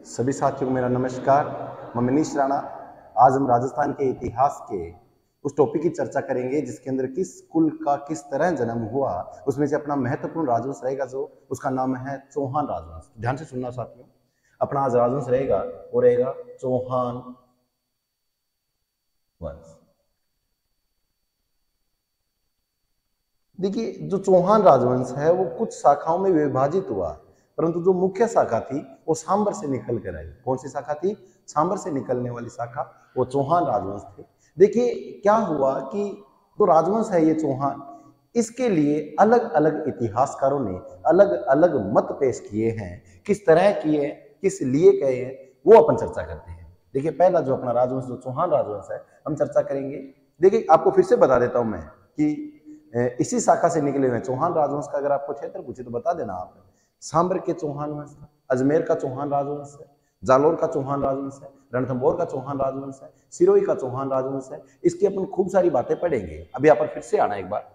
सभी साथियों को मेरा नमस्कार। मैं मनीष राणा। आज हम राजस्थान के इतिहास के उस टॉपिक की चर्चा करेंगे जिसके अंदर किस कुल का किस तरह जन्म हुआ। उसमें से अपना महत्वपूर्ण राजवंश रहेगा जो उसका नाम है चौहान राजवंश। ध्यान से सुनना साथियों, अपना आज राजवंश रहेगा वो रहेगा चौहान वंश। देखिए, जो चौहान राजवंश है वो कुछ शाखाओं में विभाजित हुआ, परंतु जो मुख्य शाखा थी वो सांबर से निकल कर आई। कौन सी शाखा थी? सांबर से निकलने वाली शाखा वो चौहान राजवंश थे। देखिए क्या हुआ कि जो राजवंश है ये चौहान, इसके लिए अलग अलग इतिहासकारों ने अलग अलग मत पेश किए हैं। किस तरह किए, किस लिए कहे हैं, वो अपन चर्चा करते हैं। देखिए पहला जो अपना राजवंश जो चौहान राजवंश है हम चर्चा करेंगे। देखिए आपको फिर से बता देता हूं मैं कि इसी शाखा से निकले हुए चौहान राजवंश का अगर आपको क्षेत्र पूछे तो बता देना आप। सांबर के चौहान वंश था, अजमेर का चौहान राजवंश है, जालोर का चौहान राजवंश है, रणथंभौर का चौहान राजवंश है, सिरोही का चौहान राजवंश है। इसकी अपन खूब सारी बातें पढ़ेंगे। अभी आप फिर से आना, एक बार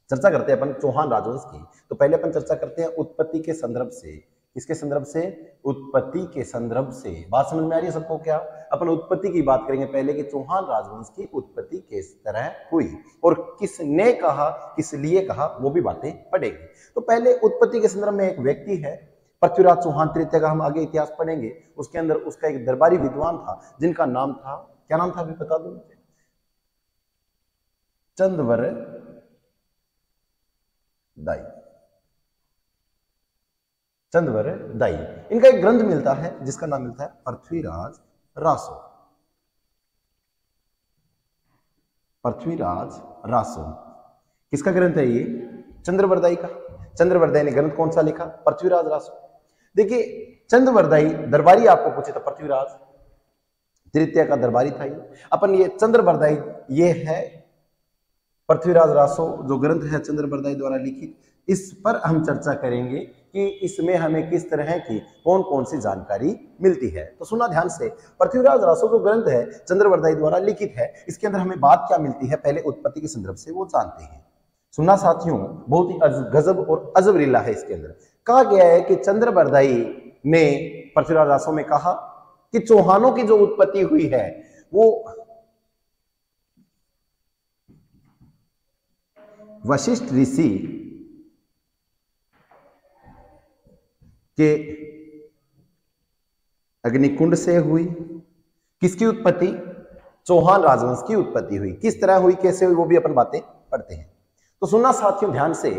चर्चा करते हैं अपन चौहान राजवंश की। तो पहले अपन चर्चा करते हैं उत्पत्ति के संदर्भ से। किसके संदर्भ से? उत्पत्ति के संदर्भ से। बात समझ में आ रही है सबको? क्या अपन उत्पत्ति की बात करेंगे पहले कि चौहान राजवंश की उत्पत्ति किस तरह हुई और किसने कहा, किस लिए कहा, वो भी बातें पढ़ेंगे। तो पहले उत्पत्ति के संदर्भ में एक व्यक्ति है पृथ्वीराज चौहान तृतीय का हम आगे इतिहास पढ़ेंगे। उसके अंदर उसका एक दरबारी विद्वान था जिनका नाम था, क्या नाम था अभी बता दो मुझे? चंद्रवर दाई। चंद्रवर दाई। इनका एक ग्रंथ मिलता है जिसका नाम मिलता है पृथ्वीराज रासो। पृथ्वीराज रासो किसका ग्रंथ है ये? चंद्रवरदाई का। चंद्रवरदाई ने ग्रंथ कौन सा लिखा? पृथ्वीराज रासो। देखिए चंद्रवरदाई दरबारी आपको पूछे तो पृथ्वीराज तृतीय का दरबारी था ये। अपन ये चंद्रवरदाई, ये है पृथ्वीराज रासो जो ग्रंथ है चंद्रवरदाई द्वारा लिखित। इस पर हम चर्चा करेंगे कि इसमें हमें किस तरह की कौन कौन सी जानकारी मिलती है। तो सुना ध्यान से, पृथ्वीराज रासो जो ग्रंथ है चंद्रवरदाई द्वारा लिखित है, इसके अंदर हमें बात क्या मिलती है पहले उत्पत्ति के संदर्भ से वो जानते हैं। सुना साथियों, बहुत ही गजब और अजब लीला है। इसके अंदर कहा गया है कि चंद्रवरदाई ने पृथ्वीराज रासो में कहा कि चौहानों की जो उत्पत्ति हुई है वो वशिष्ठ ऋषि के अग्निकुंड से हुई। किसकी उत्पत्ति? चौहान राजवंश की उत्पत्ति हुई। किस तरह हुई, कैसे हुई, वो भी अपन बातें पढ़ते हैं। तो सुनना साथियों ध्यान से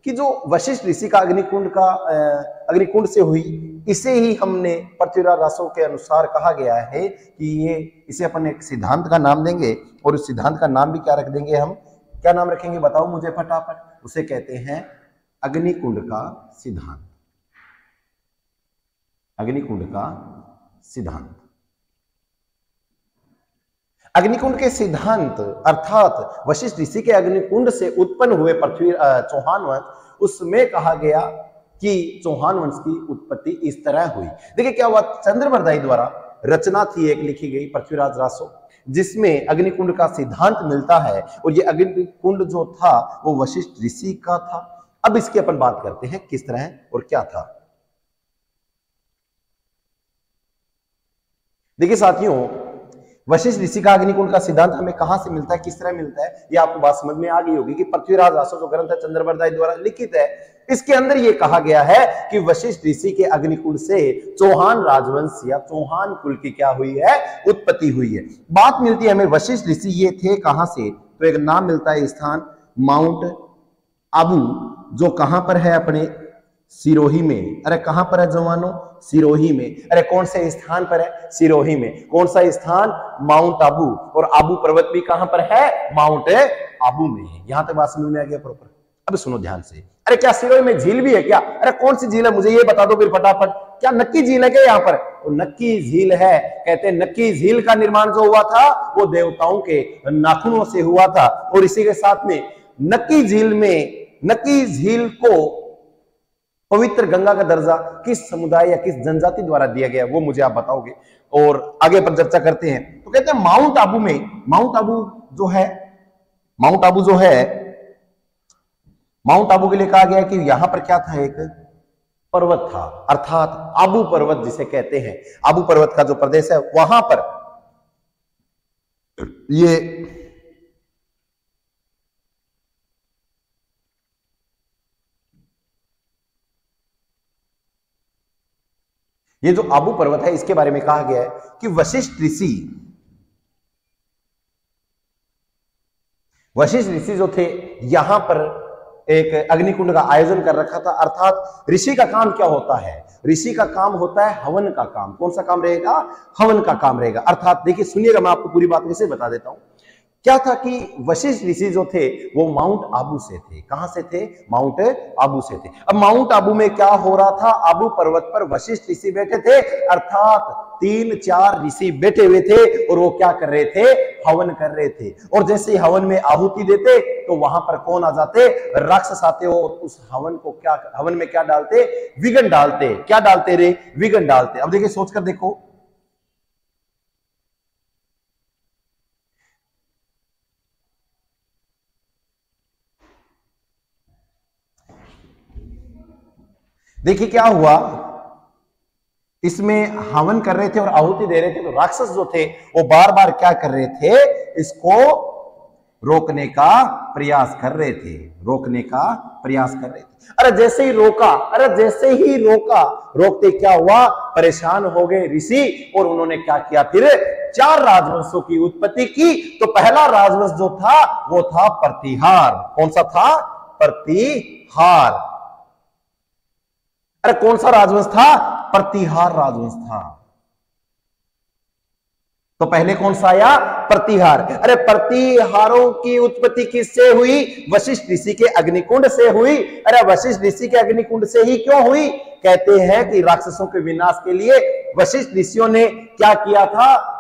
कि जो वशिष्ठ ऋषि का अग्निकुंड से हुई, इसे ही हमने पृथ्वीराज रासो के अनुसार कहा गया है कि ये, इसे अपन एक सिद्धांत का नाम देंगे और उस सिद्धांत का नाम भी क्या रख देंगे हम? क्या नाम रखेंगे बताओ मुझे फटाफट? उसे कहते हैं अग्निकुंड का सिद्धांत। अग्निकुंड का सिद्धांत। अग्निकुंड के सिद्धांत अर्थात वशिष्ठ ऋषि के अग्निकुंड से उत्पन्न हुए पृथ्वी चौहान वंश, उसमें कहा गया कि चौहान वंश की उत्पत्ति इस तरह हुई। देखिए क्या हुआ, चंद्रवरदाई द्वारा रचना थी एक लिखी गई पृथ्वीराज रासो, जिसमें अग्निकुंड का सिद्धांत मिलता है और ये अग्निकुंड जो था वो वशिष्ठ ऋषि का था। अब इसकी अपन बात करते हैं किस तरह और क्या था। देखिए साथियों, वशिष्ठ ऋषि का अग्निकुंड का सिद्धांत हमें कहां से मिलता है, किस तरह मिलता है, ये आपको बात समझ में आ गई होगी कि पृथ्वीराज रासो जो ग्रंथ है चंद्रवरदाई द्वारा लिखित है, इसके अंदर ये कहा गया है कि वशिष्ठ ऋषि के अग्निकुंड से चौहान राजवंश या चौहान कुल की क्या हुई है? उत्पत्ति हुई है। बात मिलती है हमें वशिष्ठ ऋषि ये थे कहां से, तो एक नाम मिलता है स्थान माउंट आबू, जो कहां पर है? अपने सिरोही में। अरे कहां पर है जवानों? सिरोही में। अरे कौन से स्थान पर है? सिरोही में। कौन सा स्थान? माउंट आबू। और आबू पर्वत भी कहां पर है? माउंट आबू में। यहां तक बात समझ में आ गया प्रॉपर? अब सुनो ध्यान से। अरे क्या सिरोही में झील भी है क्या? अरे कौन सी झील है मुझे ये बता दो फिर फटाफट। क्या नक्की झील है क्या यहाँ पर? वो नक्की झील है। कहते हैं नक्की झील का निर्माण जो हुआ था वो देवताओं के नाखूनों से हुआ था। और इसी के साथ में नक्की झील को पवित्र गंगा का दर्जा किस समुदाय या किस जनजाति द्वारा दिया गया वो मुझे आप बताओगे और आगे पर चर्चा करते हैं। तो कहते हैं माउंट आबू में, माउंट आबू जो है माउंट आबू के लिए कहा गया कि यहां पर क्या था? एक पर्वत था, अर्थात आबू पर्वत जिसे कहते हैं, आबू पर्वत का जो प्रदेश है वहां पर ये जो आबू पर्वत है इसके बारे में कहा गया है कि वशिष्ठ ऋषि जो थे यहां पर एक अग्निकुंड का आयोजन कर रखा था। अर्थात ऋषि का काम क्या होता है? ऋषि का काम होता है हवन का काम। कौन सा काम रहेगा? हवन का काम रहेगा। अर्थात देखिए, सुनिएगा, मैं आपको पूरी बात वैसे बता देता हूं। क्या था कि वशिष्ठ ऋषि जो थे वो माउंट आबू से थे। कहां से थे? माउंट आबू से थे। अब माउंट आबू में क्या हो रहा था? आबू पर्वत पर वशिष्ठ ऋषि बैठे थे, अर्थात 3-4 ऋषि बैठे हुए थे और वो क्या कर रहे थे? हवन कर रहे थे। और जैसे ही हवन में आहुति देते तो वहां पर कौन आ जाते? राक्षस आते हो। उस हवन को क्या, हवन में क्या डालते? विघन डालते। क्या डालते रे? विघन डालते। अब देखिए, सोचकर देखो, देखिए क्या हुआ, इसमें हवन कर रहे थे और आहुति दे रहे थे तो राक्षस जो थे वो बार बार क्या कर रहे थे? इसको रोकने का प्रयास कर रहे थे, रोकने का प्रयास कर रहे थे। अरे जैसे ही रोका, रोकते क्या हुआ? परेशान हो गए ऋषि और उन्होंने क्या किया? फिर 4 राजवंशों की उत्पत्ति की। तो पहला राजवंश जो था वो था प्रतिहार। कौन सा था? प्रतिहार। अरे कौन सा राजवंश था? प्रतिहार राजवंश था। तो पहले कौन सा आया? प्रतिहार। अरे प्रतिहारों की उत्पत्ति किससे हुई? वशिष्ठ ऋषि के अग्निकुंड से हुई। अरे वशिष्ठ ऋषि के अग्निकुंड से ही क्यों हुई? कहते हैं कि राक्षसों के विनाश के लिए वशिष्ठ ऋषियों ने क्या किया था?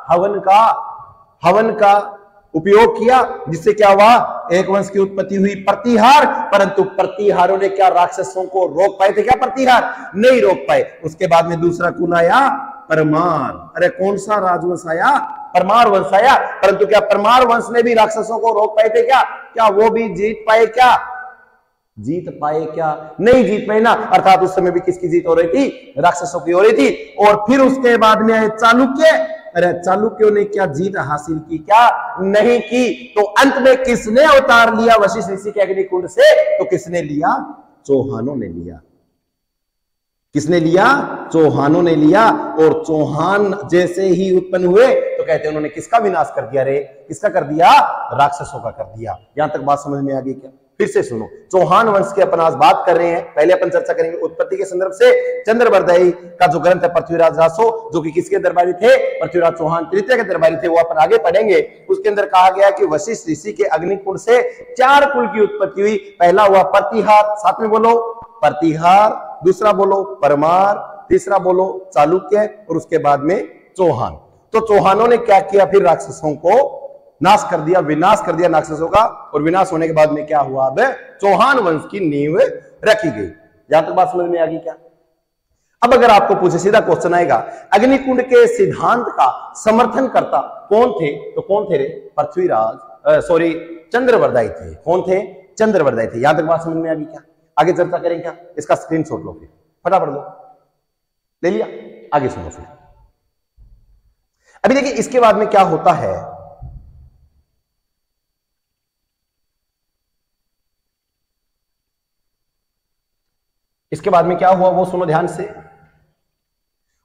हवन का उपयोग किया, जिससे क्या हुआ? एक वंश की उत्पत्ति हुई, प्रतिहार। परंतु प्रतिहारों ने क्या राक्षसों को रोक पाए थे? क्या प्रतिहार? नहीं रोक पाए। उसके बाद में दूसरा कौन आया? परमार। अरे कौन सा राजवंश आया? परमार वंश आया। परंतु क्या परमार वंश ने भी राक्षसों को रोक पाए थे? क्या वो भी जीत पाए? जीत पाए क्या? नहीं जीत पाए ना। अर्थात उस समय भी किसकी जीत हो रही थी? राक्षसों की हो रही थी। और फिर उसके बाद में आए चालुक्य। अरे चालुक्यों ने क्या जीत हासिल की? क्या नहीं की। तो अंत में किसने अवतार लिया वशिष्ठ ऋषि के अग्निकुंड से? तो किसने लिया? चौहानों ने लिया। किसने लिया? चौहानों ने लिया। और चौहान जैसे ही उत्पन्न हुए तो कहते हैं उन्होंने किसका विनाश कर दिया रे? किसका कर दिया? राक्षसों का कर दिया। यहां तक बात समझ में आ गई क्या? फिर से सुनो, चौहान वंश की अपन आज बात कर रहे हैं। पहले अपन चर्चा करेंगे उत्पत्ति के संदर्भ से। चंद्रबरदाई का जो ग्रंथ है पृथ्वीराज रासो, जो कि किसके दरबारी थे? पृथ्वीराज चौहान तृतीय के दरबारी थे, वो अपन आगे पढ़ेंगे। उसके अंदर कहा गया कि वशिष्ठ ऋषि के अग्निकुंड से 4 कुल की उत्पत्ति हुई। पहला हुआ प्रतिहार, साथ में बोलो प्रतिहार, दूसरा बोलो परमार, तीसरा बोलो चालुक्य और उसके बाद में चौहान। तो चौहानों ने क्या किया? फिर राक्षसों को नाश कर दिया, विनाश कर दिया राक्षसों का। और विनाश होने के बाद में क्या हुआ? अब चौहान वंश की नींव रखी गई। यहां तक बात समझ में आ गई क्या? अब अगर आपको पूछे, सीधा क्वेश्चन आएगा, अग्निकुंड के सिद्धांत का समर्थन करता कौन थे? तो कौन थे रे? चंद्रबरदाई थे। कौन थे? चंद्रबरदाई थे। यहां तक बात समझ में आ गई क्या? आगे चर्चा करें क्या? इसका स्क्रीनशॉट लो, फिर फटाफट लो। ले लिया? आगे सुनो फिर। अभी देखिए इसके बाद में क्या होता है। इसके बाद में क्या हुआ वो सुनो ध्यान से।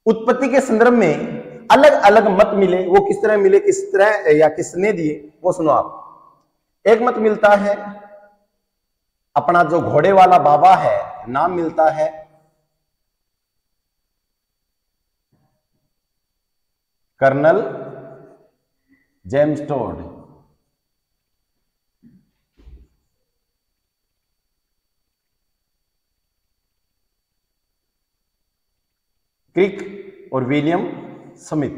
उत्पत्ति के संदर्भ में अलग अलग मत मिले। वो किस तरह मिले, किस तरह या किसने दिए, वो सुनो आप। एक मत मिलता है अपना जो घोड़े वाला बाबा है, नाम मिलता है कर्नल जेम्स टोड। क्रिक और विलियम स्मिथ।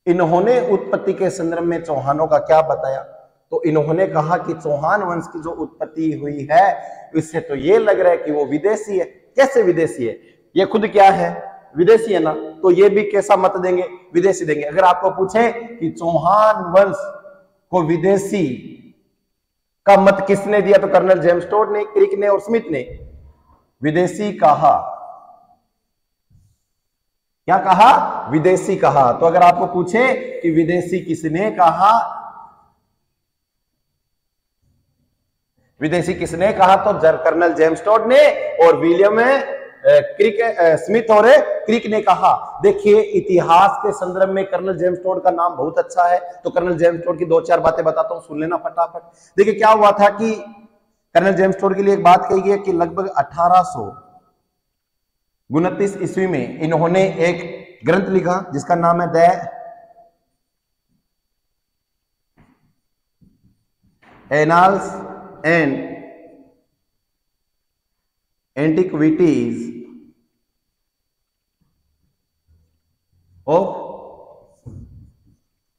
इन्होंने उत्पत्ति के संदर्भ में चौहानों का क्या बताया? तो इन्होंने कहा कि चौहान वंश की जो उत्पत्ति हुई है इससे तो ये लग रहा है कि वो विदेशी है। कैसे विदेशी है? ये खुद क्या है? विदेशी है ना। तो ये भी कैसा मत देंगे? विदेशी देंगे। अगर आपको पूछे कि चौहान वंश को विदेशी का मत किसने दिया? तो कर्नल जेम्स टोड ने, क्रिक ने और स्मिथ ने विदेशी कहा। क्या कहा? विदेशी कहा। तो अगर आपको पूछे कि विदेशी किसने कहा, विदेशी किसने कहा, तो कर्नल जेम्स टोड ने और विलियम स्मिथ और क्रिक ने कहा। देखिए इतिहास के संदर्भ में कर्नल जेम्स टोड का नाम बहुत अच्छा है, तो कर्नल जेम्स टोड की 2-4 बातें बताता हूं, सुन लेना फटाफट। देखिए क्या हुआ था कि कर्नल जेम्स टोड के लिए एक बात कही गई है कि लगभग 1829 ईस्वी में इन्होंने एक ग्रंथ लिखा जिसका नाम है the annals and antiquities of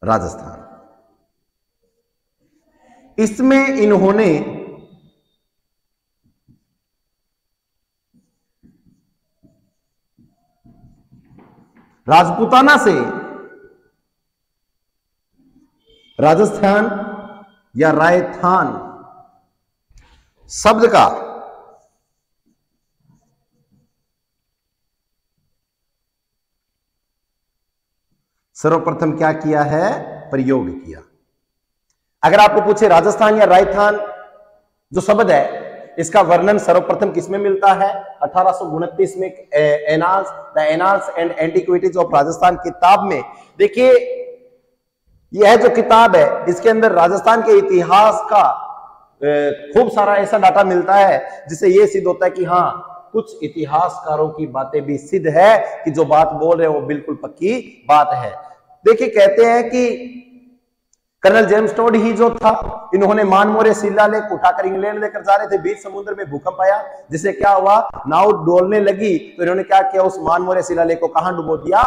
Rajasthan. इसमें इन्होंने राजपूताना से राजस्थान या रायथान शब्द का सर्वप्रथम क्या किया है? प्रयोग किया। अगर आपको पूछे राजस्थान या राजस्थान जो शब्द है इसका वर्णन सर्वप्रथम किसमें मिलता है? 1829 में the annals and antiquities of Rajasthan किताब में। देखिए यह जो किताब है इसके अंदर राजस्थान के इतिहास का खूब सारा ऐसा डाटा मिलता है जिससे यह सिद्ध होता है कि हाँ कुछ इतिहासकारों की बातें भी सिद्ध है कि जो बात बोल रहे हैं वो बिल्कुल पक्की बात है। देखिए कहते हैं कि कर्नल जेम्स टोड ही जो था, इन्होंने मानमोरे शिलालेख उठाकर इंग्लैंड लेकर जा रहे थे, बीच समुद्र में भूकंप आया जिससे क्या हुआ, नाव डोलने लगी, तो इन्होंने क्या किया, उस मानमोरे शिलालेख को कहां डुबो दिया?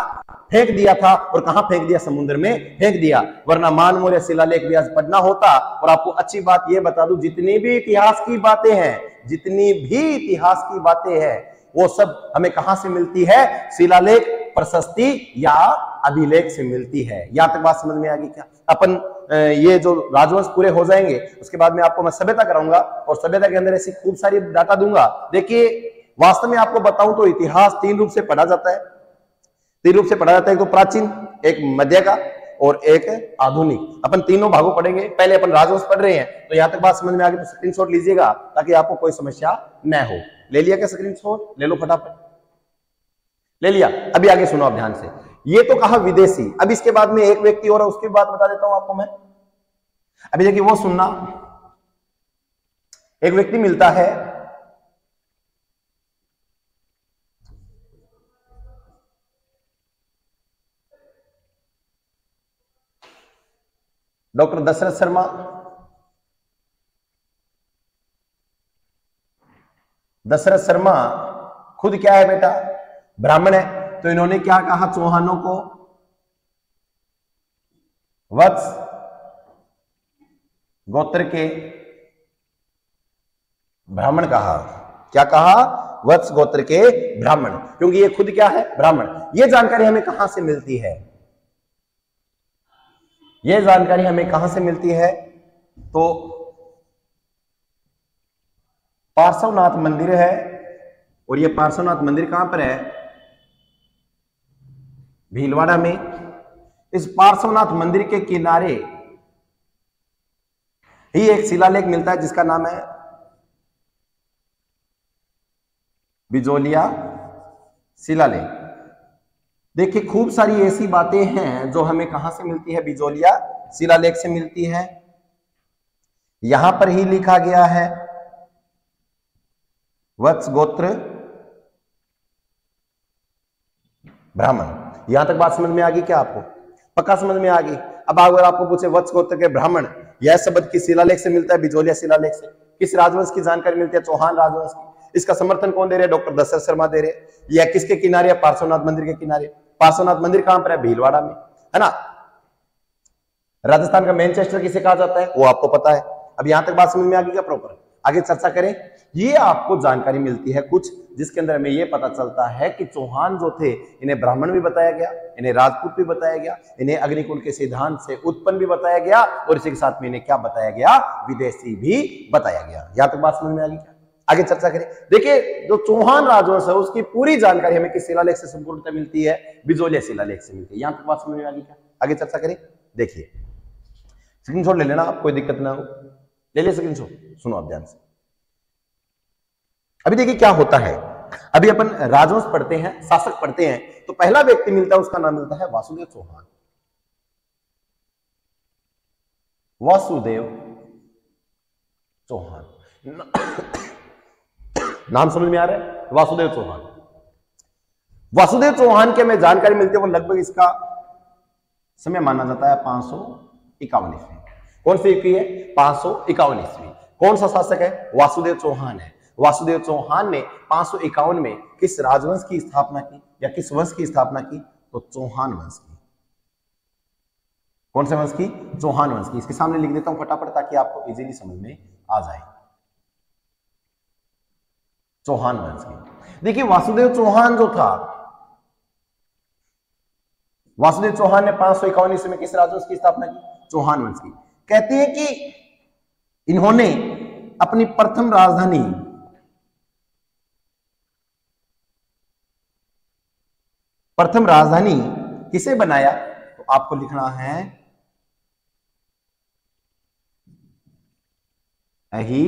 फेंक दिया था। और कहां फेंक दिया? समुद्र में फेंक दिया। वरना मानमोरे शिलालेख भी आज पढ़ना होता। और आपको अच्छी बात यह बता दूं, जितनी भी इतिहास की बातें हैं, जितनी भी इतिहास की बातें हैं, वो सब हमें कहां से मिलती है? शिलालेख, प्रशस्ति या अभिलेख से मिलती है। यहां तक बात समझ में आ गई क्या? अपन ये जो राजवंश पूरे हो जाएंगे उसके बाद में आपको मैं सभ्यता कराऊंगा और सभ्यता के अंदर ऐसी खूब सारी डाटा दूंगा। देखिए वास्तव में आपको बताऊं तो इतिहास 3 रूप से पढ़ा जाता है। 3 रूप से पढ़ा जाता है, एक तो प्राचीन, एक मध्य का और एक आधुनिक। अपन तीनों भागों पढ़ेंगे। पहले अपन राजवंश पढ़ रहे हैं, तो यहां तक बात समझ में आ गई तो स्क्रीनशॉट लीजिएगा ताकि आपको कोई समस्या न हो। ले लिया क्या स्क्रीनशॉट? ले लो फटाफट। ले लिया? अभी आगे सुनो आप ध्यान से। ये तो कहा विदेशी। अब इसके बाद में एक व्यक्ति और है, उसकी बात बता देता हूं आपको मैं। अभी देखिए वो सुनना, एक व्यक्ति मिलता है डॉक्टर दशरथ शर्मा। दशरथ शर्मा खुद क्या है बेटा? ब्राह्मण है। तो इन्होंने क्या कहा चौहानों को? वत्स गोत्र के ब्राह्मण कहा। क्या कहा? वत्स गोत्र के ब्राह्मण, क्योंकि ये खुद क्या है? ब्राह्मण। ये जानकारी हमें कहां से मिलती है? ये जानकारी हमें कहां से मिलती है? तो पार्श्वनाथ मंदिर है, और ये पार्श्वनाथ मंदिर कहां पर है? भीलवाड़ा में। इस पार्श्वनाथ मंदिर के किनारे ही एक शिलालेख मिलता है जिसका नाम है बिजोलिया शिलालेख। देखिए खूब सारी ऐसी बातें हैं जो हमें कहां से मिलती है? बिजोलिया शिलालेख से मिलती है। यहां पर ही लिखा गया है वत्स गोत्र ब्राह्मण। यहां तक बात समझ में आ गई क्या आपको? पक्का समझ में आ गई। अब अगर आपको पूछे वत्स गोत्र के ब्राह्मण, यह शब्द किस शिलालेख से मिलता है? बिजोलिया शिलालेख से। किस राजवंश की जानकारी मिलती है? चौहान राजवंश की। इसका समर्थन कौन दे रहे हैं? डॉक्टर दशरथ शर्मा दे रहे। यह किसके किनारे है? पार्श्वनाथ मंदिर के किनारे। पार्श्वनाथ मंदिर कहां पर है? भीलवाड़ा में, है ना। राजस्थान का मैनचेस्टर किसे कहा जाता है वो आपको पता है। अब यहां तक बात समझ में आ गई क्या प्रॉपर? आगे चर्चा करें। ये आपको जानकारी मिलती है कुछ, जिसके अंदर हमें ये पता चलता है कि चौहान जो थे इन्हें ब्राह्मण भी बताया गया, इन्हें राजपूत भी बताया गया, इन्हें अग्निकुल के सिद्धांत से उत्पन्न भी बताया गया, और इसी के साथ में इन्हें क्या बताया गया, विदेशी भी बताया गया। यहां तक बात समझ में आ गई क्या? आगे चर्चा करें। देखिए जो चौहान राजवंश है उसकी पूरी जानकारी हमें किस शिलालेख से संपूर्णतः मिलती है? बिजोलिया शिलालेख से मिलती है। यहां तक बात समझ में आ गई क्या? आगे चर्चा करें। देखिए स्क्रीनशॉट ले लेना, आप कोई दिक्कत ना हो, ले ले स्क्रीनशॉट, सुनो आप ध्यान से। अभी देखिए क्या होता है, अभी अपन राजवंश पढ़ते हैं, शासक पढ़ते हैं, तो पहला व्यक्ति मिलता है उसका नाम मिलता है वासुदेव चौहान। वासुदेव चौहान नाम समझ में आ रहा है? वासुदेव चौहान। वासुदेव चौहान के में जानकारी मिलती है वो लगभग इसका समय माना जाता है 551 ईस्वी। कौन सी ईस्वी है? 551 ईस्वी। कौन सा शासक है? वासुदेव चौहान है। वासुदेव चौहान ने 551 में किस राजवंश की स्थापना की या किस वंश की स्थापना की? तो चौहान वंश की। कौन से वंश की? चौहान वंश की। इसके सामने लिख देता हूं फटाफट ताकि आपको इजीली समझ में आ जाए। चौहान वंश की। देखिए वासुदेव चौहान जो था, वासुदेव चौहान ने 551 ईस्वी में किस राजवंश की स्थापना की? चौहान वंश की। कहते हैं कि इन्होंने अपनी प्रथम राजधानी किसे बनाया? तो आपको लिखना है अही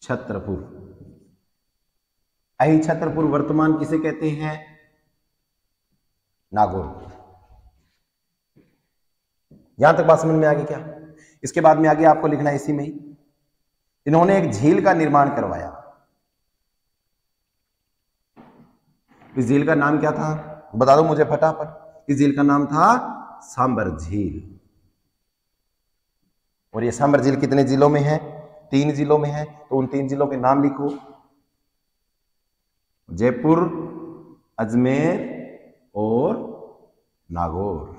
छत्रपुर। अही छत्रपुर वर्तमान किसे कहते हैं? नागौर। यहां तक बात समझ में आ गई क्या? इसके बाद में आगे आपको लिखना है इसी में ही, इन्होंने एक झील का निर्माण करवाया। इस झील का नाम क्या था? बता दो मुझे फटाफट। इस झील का नाम था सांबर झील। और ये सांबर झील कितने जिलों में है? 3 जिलों में है। तो उन 3 जिलों के नाम लिखो, जयपुर, अजमेर और नागौर।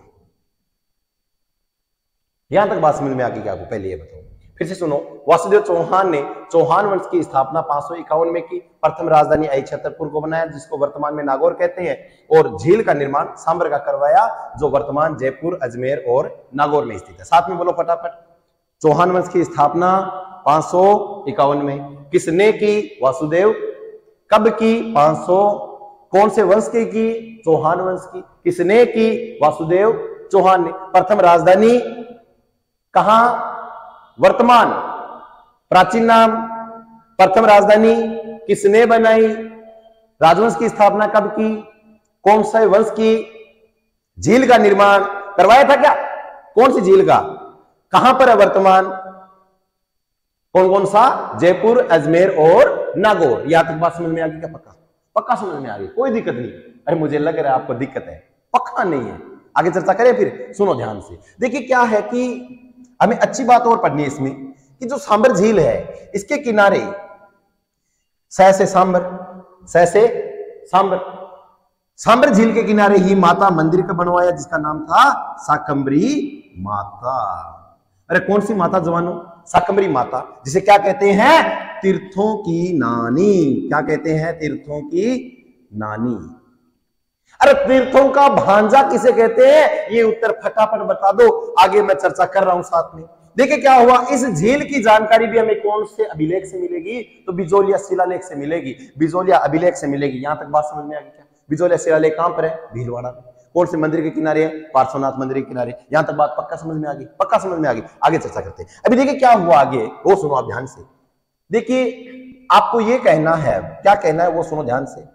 यहां तक बात समझ में आ गई क्या आपको? पहले ये बताओ, फिर से सुनो। वासुदेव चौहान ने चौहान वंश की स्थापना 551 में की। प्रथम राजधानी अही छत्रपुर को बनाया जिसको वर्तमान में नागौर कहते हैं, और झील का निर्माण सांबर का करवाया जो वर्तमान जयपुर, अजमेर और नागौर में स्थित है। साथ में बोलो फटाफट। चौहान वंश की स्थापना 551 में किसने की? वासुदेव। कब की? 500। कौन से वंश की? चौहान वंश की। किसने की? वासुदेव चौहान ने। प्रथम राजधानी कहां? वर्तमान। प्राचीन नाम। प्रथम राजधानी किसने बनाई? राजवंश की स्थापना कब की? कौन से वंश की? झील का निर्माण करवाया था क्या? कौन सी झील का? कहां पर है वर्तमान? कौन कौन सा? जयपुर, अजमेर और नागौर। यहां तक बात समझ में आ गई क्या? पक्का? पक्का समझ में आ गई, कोई दिक्कत नहीं। अरे मुझे लग रहा है आपको दिक्कत है, पक्का नहीं है। आगे चर्चा करें, फिर सुनो ध्यान से। देखिए क्या है कि हमें अच्छी बात और पढ़नी है इसमें कि जो सांबर झील है इसके किनारे सह से सांबर, सांबर झील के किनारे ही माता मंदिर का बनवाया जिसका नाम था शाकंभरी माता। अरे कौन सी माता जवानों? शाकंभरी माता, जिसे क्या कहते हैं? तीर्थों की नानी। क्या कहते हैं? तीर्थों की नानी। अरे तीर्थों का भांजा किसे कहते हैं? ये उत्तर फटाफट बता दो, आगे मैं चर्चा कर रहा हूं साथ में। देखिए क्या हुआ, इस झील की जानकारी भी हमें कौन से अभिलेख से मिलेगी? तो बिजोलिया शिलालेख से मिलेगी, बिजोलिया अभिलेख से मिलेगी। यहां तक बात समझ में आ गई क्या? बिजोलिया शिलालेख कहां पर है? भीलवाड़ा में। कौन से मंदिर के किनारे है? पार्श्वनाथ मंदिर के किनारे। यहां तक बात पक्का समझ में आ गई? पक्का समझ में आ गई। आगे चर्चा करते हैं। अभी देखिए क्या हुआ आगे, वो सुनो आप ध्यान से। देखिए आपको ये कहना है, क्या कहना है वो सुनो ध्यान से।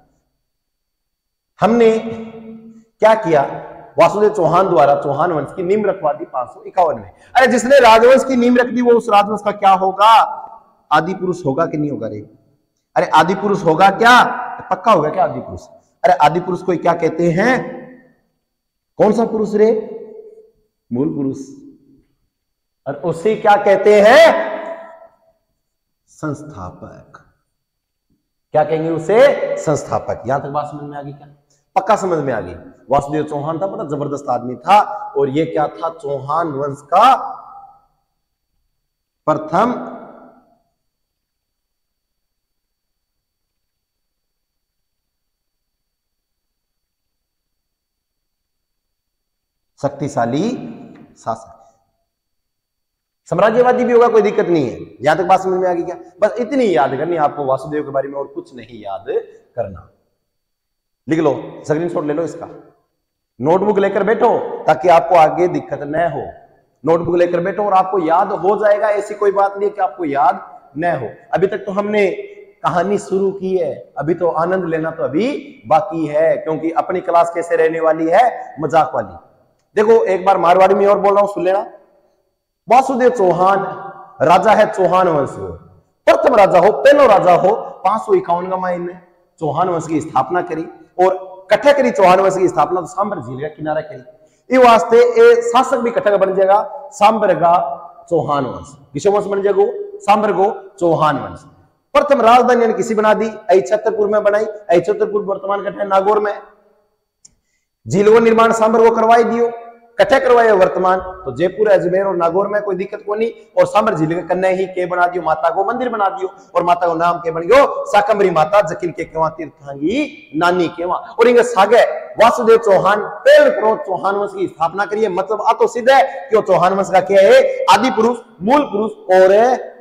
हमने क्या किया? वासुदेव चौहान द्वारा चौहान वंश की नींव रखवा दी 551 में। अरे जिसने राजवंश की नींव रख दी वो उस राजवंश का क्या होगा? आदि पुरुष होगा कि नहीं होगा रे? अरे आदि पुरुष होगा क्या? पक्का होगा क्या आदि पुरुष? अरे आदि पुरुष को क्या कहते हैं? कौन सा पुरुष रे? मूल पुरुष। और उसे क्या कहते हैं? संस्थापक। क्या कहेंगे उसे? संस्थापक। यहां तक बात समझ में आ गई क्या? पक्का समझ में आ गई। वासुदेव चौहान था, बड़ा जबरदस्त आदमी था, और ये क्या था? चौहान वंश का प्रथम शक्तिशाली शासक। साम्राज्यवादी भी होगा, कोई दिक्कत नहीं है। यहां तक बात समझ में आ गई क्या? बस इतनी याद करनी आपको वासुदेव के बारे में, और कुछ नहीं याद करना। लिख लो, स्क्रीनशॉट ले लो इसका, नोटबुक लेकर बैठो ताकि आपको आगे दिक्कत न हो। नोटबुक लेकर बैठो और आपको याद हो जाएगा, ऐसी कोई बात नहीं कि आपको याद न हो। अभी तक तो हमने कहानी शुरू की है, अभी तो आनंद लेना तो अभी बाकी है, क्योंकि अपनी क्लास कैसे रहने वाली है, मजाक वाली। देखो एक बार मारवाड़ी में और बोल रहा हूं, सुन लेना। वासुदेव चौहान राजा है चौहान वंश, प्रथम राजा हो, पहलो राजा हो। 551 में इन्हें चौहान वंश की स्थापना करी, और कट्ठा करी चौहान वंश की स्थापना तो सांबर झील का किनारा करी। ये वास्ते ए शासक भी कट्ठा बन जाएगा सांबर का चौहान वंश। किसो वंश बन जाएगा? सांबर को चौहान वंश। प्रथम राजधानी किसी बना दी, छतरपुर में बनाई। छतरपुर वर्तमान कट्ठा नागौर में। झील को निर्माण सांबर को करवाई दियो, कट्ठे करवाए वर्तमान तो जयपुर, अजमेर और नागौर में, कोई दिक्कत को नहीं। और सांबर झील के कन्या ही के बना दियो, माता को मंदिर बना दियो, और माता को नाम के बन गयो शाकंभरी माता, जकिल के केवा तीर्थांगी नानी केवा। और इंगे सागे वासुदेव चौहान पहले करो चौहान वंश की स्थापना करिए। मतलब आ तो सिद्ध है कि चौहान वंश का क्या है? आदि पुरुष, मूल पुरुष और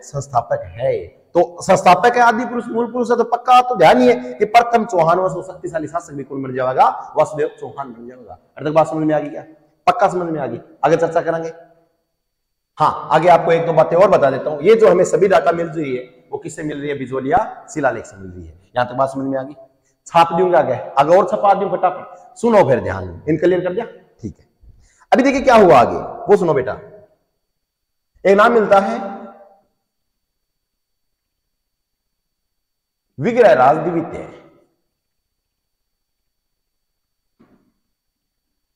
संस्थापक है। तो संस्थापक है, आदि पुरुष, मूल पुरुष है, तो पक्का तो ध्यान ही है कि प्रथम चौहान वंश शक्तिशाली शासक भी कौन बन जाएगा? वासुदेव चौहान बन जाएगा। अभी तक बात समझ में आ गई क्या? पक्का समझ में आ गई? आगे चर्चा करेंगे। हाँ, आगे आपको एक दो बातें और बता देता हूं। ये जो हमें सभी डाटा मिल रही है वो किससे मिल रही है? बिजोलिया शिलालेख से मिल रही है। यहां तक बात समझ में आ गई? छाप दूंगा आगे और छपा दूं फटाफट। सुनो फिर ध्यान में, इन क्लियर कर दिया? ठीक है। अभी देखिए क्या हुआ आगे, वो सुनो बेटा। एक नाम मिलता है विग्रहराज द्वितीय।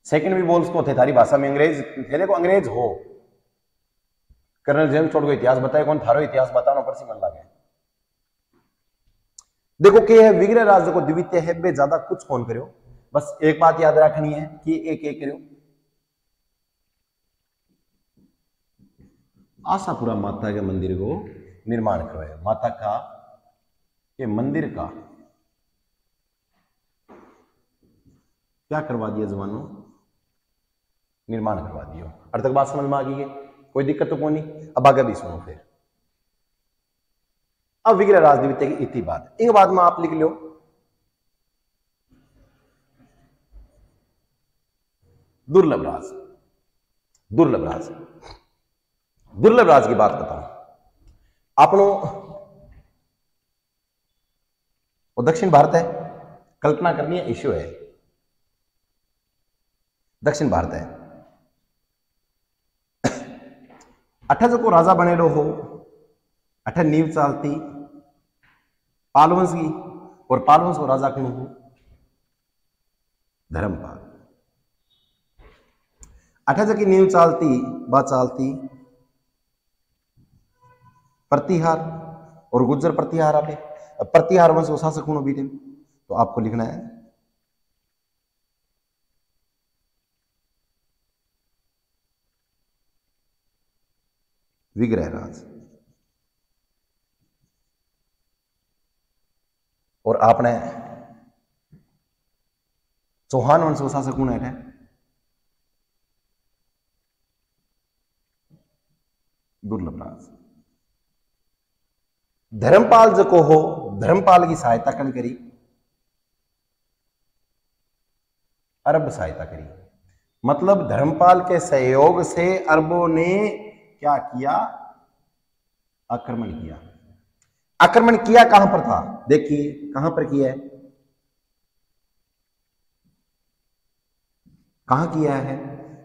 सेकंड भी बोल उसको थे, थारी भाषा में अंग्रेज थे। देखो अंग्रेज हो, कर्नल जेम्स टोड को इतिहास बताए कौन? थारो इतिहास बताना पर मन लगे। देखो क्या है, विग्रहराज को द्वितीय है बे, ज्यादा कुछ फोन करो। बस एक बात याद रखनी है कि एक एक करो। आशापुरा माता के मंदिर को निर्माण करवाया। माता का ये मंदिर का क्या करवा दिया जवानों? निर्माण करवा दियो। अर्थ तक बात समझ में आ गई है? कोई दिक्कत तो कोई नहीं। अब आगे भी सुनो फिर। अब विग्रहराज द्वितीय की इतनी बात, एक बात में आप लिख लो। दुर्लभ राज, दुर्लभ राज, दुर्लभ राज की बात बताऊं आपनो। वो दक्षिण भारत है, कल्पना करनी है, इश्यू है। दक्षिण भारत है। अठा जो को राजा बनेलो हो, अठा नींव चालती पालवंश की, और पालवंश को राजा कौन हो? धर्मपाल। अठा जो की नींव चालती बा चालती प्रतिहार और गुज्जर प्रतिहार। आपे प्रतिहार वंश को शासक कौन बीते? तो आपको लिखना है विग्रहराज। और आपने चौहान वंश को शासक कौन है? दुर्लभ राज। धर्मपाल जो को हो, धर्मपाल की सहायता कन करी? अरब सहायता करी। मतलब धर्मपाल के सहयोग से अरबों ने क्या किया? आक्रमण किया। आक्रमण किया कहां पर था? देखिए कहां पर किया है, कहां किया है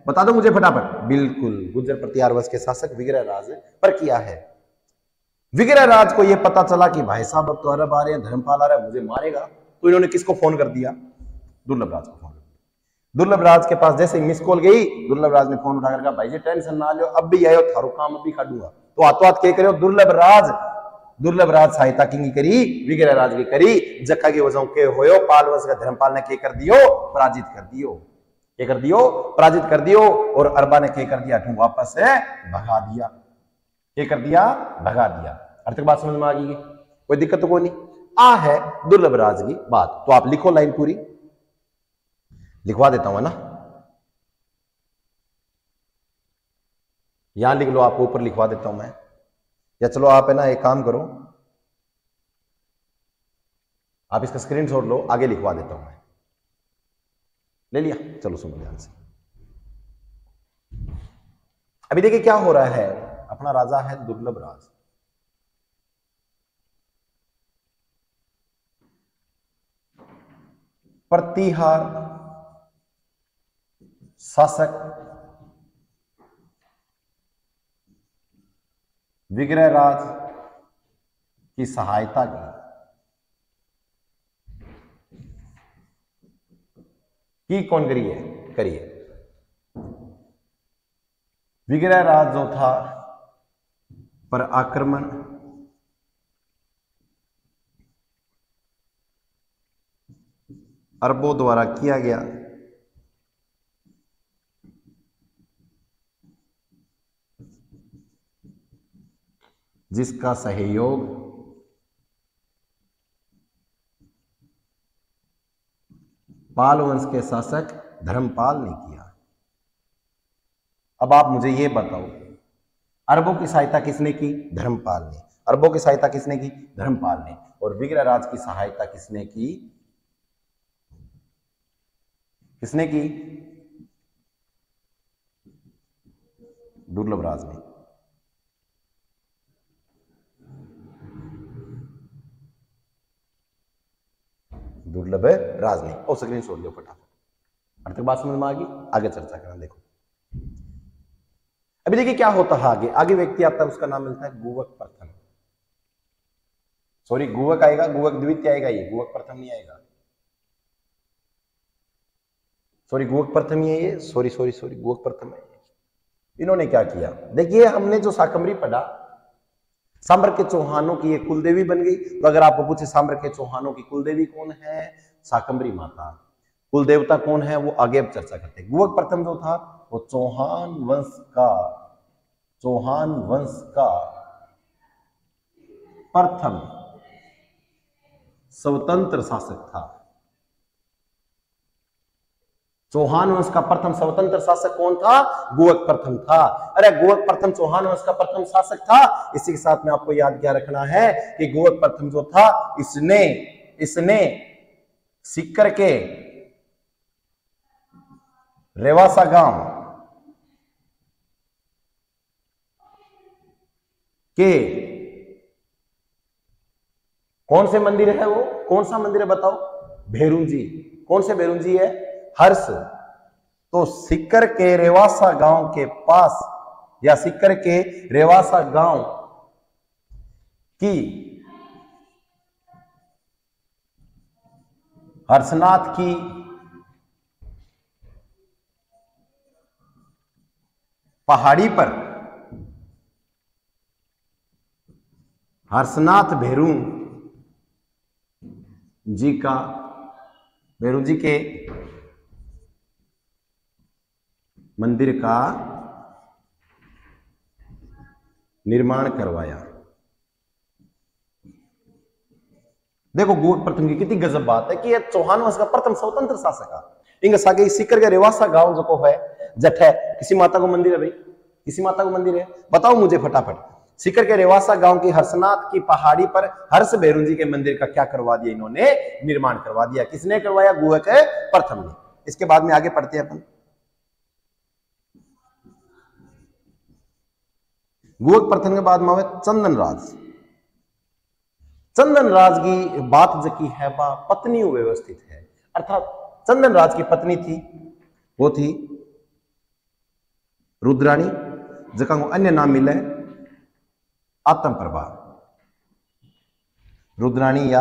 बता दो मुझे फटाफट। बिल्कुल, गुज्जर प्रतिहार वंश के शासक विग्रहराज पर किया है। विग्रहराज को यह पता चला कि भाई साहब अब तो अरब आ रहे हैं, धर्मपाल आ रहा है, मुझे मारेगा। तो इन्होंने किसको फोन कर दिया? दुर्लभ राज को फोन। दुर्लभ राज के पास जैसे मिस कॉल गई, दुर्लभ राज ने फोन उठाकर कहा भाई जी टेंशन ना लो, अब भी आयो, थारो काम अभी काटूंगा। तो हाथों हाथ क्या करो? दुर्लभ राज सहायता की करी, विग्रहराज की करी। जक्का की वजह के होयो, पाल वंश का धर्मपाल ने क्या कर दियो? पराजित कर दियो। क्या कर दियो? पराजित कर दियो। और अरबा ने क्या कर दिया? वापस है भगा दिया। ये कर दिया, भगा दिया। अर्थ की बात समझ में आ गई? कोई दिक्कत तो कोई नहीं। आ है दुर्लभ राज की बात। तो आप लिखो लाइन पूरी, लिखवा देता हूं, है ना? यहां लिख लो, आपको ऊपर लिखवा देता हूं मैं। या चलो आप है ना एक काम करो, आप इसका स्क्रीनशॉट लो, आगे लिखवा देता हूं मैं। ले लिया? चलो सुनो ध्यान से। अभी देखिए क्या हो रहा है। अपना राजा है दुर्लभ राज। प्रतिहार शासक विग्रह राज की सहायता की कौन करिए? करिए। विग्रह राज जो था पर आक्रमण अरबों द्वारा किया गया, जिसका सहयोग पाल वंश के शासक धर्मपाल ने किया। अब आप मुझे यह बताओ, अरबों की सहायता किसने की? धर्मपाल ने। अरबों की सहायता किसने की? धर्मपाल ने। और विग्रह राज की सहायता किसने की? किसने की? दुर्लभ राज ने। दुर्लभ राज ने। और स्क्रीन छोड़ लो फटाफट। अर्थ की बात समझ में आ गई? आगे चर्चा करना। देखो अभी देखिए क्या होता है आगे। आगे व्यक्ति आता है, उसका नाम मिलता है गुवक प्रथम। सॉरी, गुवक आएगा, गुवक द्वितीय आएगा, ये गुवक प्रथम नहीं आएगा। सॉरी, गुवक प्रथम ही है ये। सॉरी सॉरी सॉरी, गुवक प्रथम है। इन्होंने क्या किया? देखिए हमने जो शाकंभरी पढ़ा, सांबर के चौहानों की ये कुलदेवी बन गई। तो अगर आपको पूछे सांबर के चौहानों की कुलदेवी कौन है? शाकंभरी माता। कुल देवता कौन है? वो आगे अब चर्चा करते हैं। गुवक प्रथम जो था वो चौहान वंश का प्रथम स्वतंत्र शासक था। चौहान वंश का प्रथम स्वतंत्र शासक कौन था? गुवक प्रथम था। अरे गुवक प्रथम चौहान वंश का प्रथम शासक था। इसी के साथ में आपको याद क्या रखना है कि गुवक प्रथम जो था, इसने सीकर के रेवासा गांव के कौन से मंदिर है? वो कौन सा मंदिर है बताओ? भेरुंजी। कौन से भेरुंजी है? हर्ष। तो सीकर के रेवासा गांव के पास, या सीकर के रेवासा गांव की हर्षनाथ की पहाड़ी पर हर्षनाथ भेरू जी के मंदिर का निर्माण करवाया। देखो गुवक प्रथम की कितनी गजब बात है कि यह चौहान वंश का प्रथम स्वतंत्र शासक है। इंग सागे सीकर के रेवासा गांव जो को है जट है, किसी माता को मंदिर है भाई? किसी माता को मंदिर है? बताओ मुझे फटाफट। सीकर के रेवासा गांव की हर्षनाथ की पहाड़ी पर हर्ष भेरू जी के मंदिर का क्या करवा दिया इन्होंने? निर्माण करवा दिया। किसने करवाया? गुवक प्रथम ने। इसके बाद में आगे पढ़ते हैं अपन। गुवक प्रथम के बाद में आवे चंदन राज। चंदन राज की बात जकी है बा पत्नी व्यवस्थित है। अर्थात चंदन राज की पत्नी थी, वो थी रुद्राणी, जका को अन्य नाम मिले आत्म प्रभा। रुद्राणी या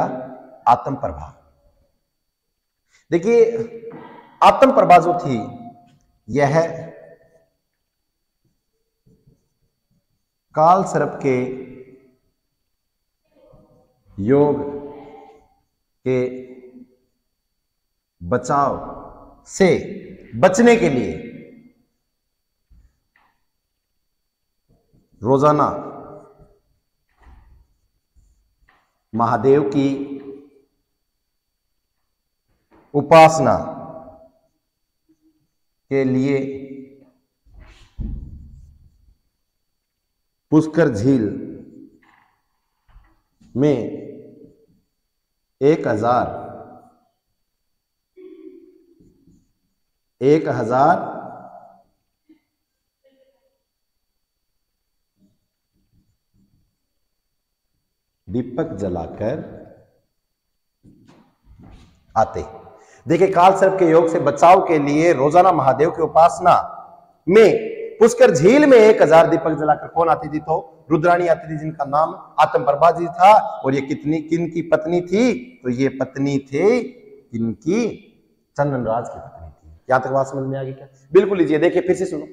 आत्म प्रभा। देखिए आत्म प्रभा जो थी यह काल सर्प के योग के बचाव से बचने के लिए रोजाना महादेव की उपासना के लिए पुष्कर झील में 1000 दीपक जलाकर आते। देखिए, काल सर्प के योग से बचाव के लिए रोजाना महादेव की उपासना में पुष्कर झील में 1000 दीपक जलाकर कौन आती थी? तो रुद्राणी आती थी, जिनका नाम आत्म प्रभा जी था। और ये किन की पत्नी थी? तो ये पत्नी थे किनकी? चंदन राज की पत्नी थी। यहां तक बात समझ में आ गई क्या? बिल्कुल लीजिए, देखिए फिर से सुनो।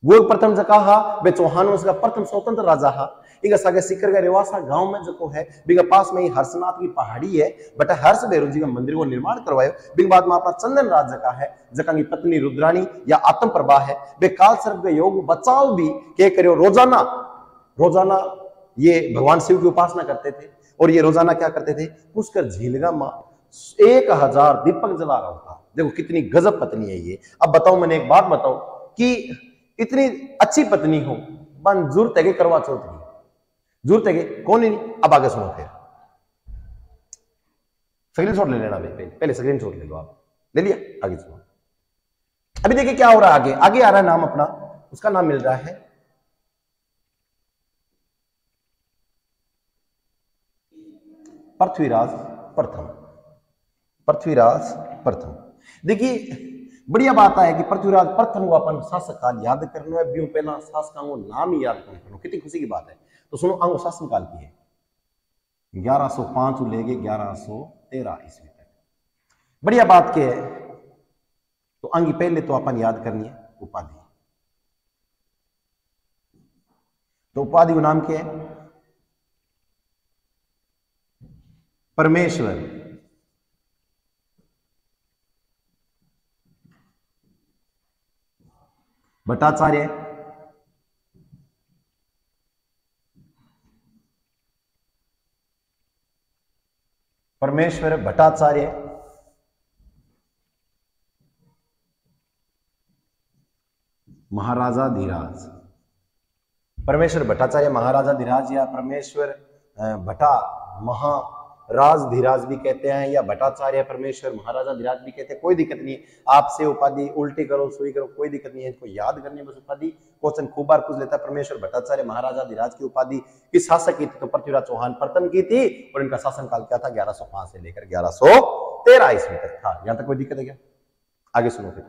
वो प्रथम जका हा वे चौहानों का प्रथम स्वतंत्र राजा हा। इनका सगे सिकर का रेवासा गांव में जो है बिंगा पास में ही हर्षनाथ की पहाड़ी है, बट हर्ष भैरव जी का मंदिर को निर्माण करवायो। बिंग बाद में अपना चंदन राज जका है, जका की पत्नी रुद्राणी या आत्म प्रभा है। वे काल सर्प के योग बचाव भी के करो रोजाना ये भगवान शिव की उपासना करते थे। और ये रोजाना क्या करते थे? पुष्कर झील का 1000 दीपक जला रहा होता। देखो कितनी गजब पत्नी है ये। अब बताओ, मैंने एक बात बताओ कि इतनी अच्छी पत्नी हो, बन जरूरत है कि करवा चौथ की जरूरत है कि कौन ही नहीं। अब आगे सुनो, फिर स्क्रीन शॉट ले लेना भाई, पहले स्क्रीन शॉट ले लो। आप ले लिया? आगे सुनो। अभी देखिए क्या हो रहा है आगे। आगे आ रहा है नाम अपना, उसका नाम मिल रहा है पृथ्वीराज प्रथम। पृथ्वीराज प्रथम। देखिए बढ़िया बात है कि पृथ्वीराज प्रथम को अपन शासक काल याद करना है। ब्यों पहला शासकों को नाम ही याद करना, कितनी खुशी की बात है। तो सुनो, अंग शासन काल की है 1105 लेके 1113 ईस्वी तक। बढ़िया बात क्या है? तो अंग पहले तो अपन याद करनी है उपाधि। तो उपाधि का नाम क्या है? परमेश्वर भट्टाचार्य। परमेश्वर भट्टाचार्य महाराजा धीराज। परमेश्वर भट्टाचार्य महाराजा धीराज या परमेश्वर भट्टा महाराज धीराज भी कहते हैं, या भट्टाचार्य परमेश्वर महाराजा धीराज भी कहते हैं। कोई दिक्कत नहीं है, आपसे उपाधि उल्टी करो सुई करो, कोई दिक्कत नहीं है। इसको याद करनी है बस उपाधि। क्वेश्चन खूब बार पूछ लेता है। परमेश्वर भट्टाचार्य महाराजा धीराज की उपाधि किस शासक की थी? तो पृथ्वीराज चौहान प्रथम की थी। और इनका शासनकाल क्या था? 1105 से लेकर 1113 ईस्वी तक था। यहां तक कोई दिक्कत है क्या? आगे सुनो फिर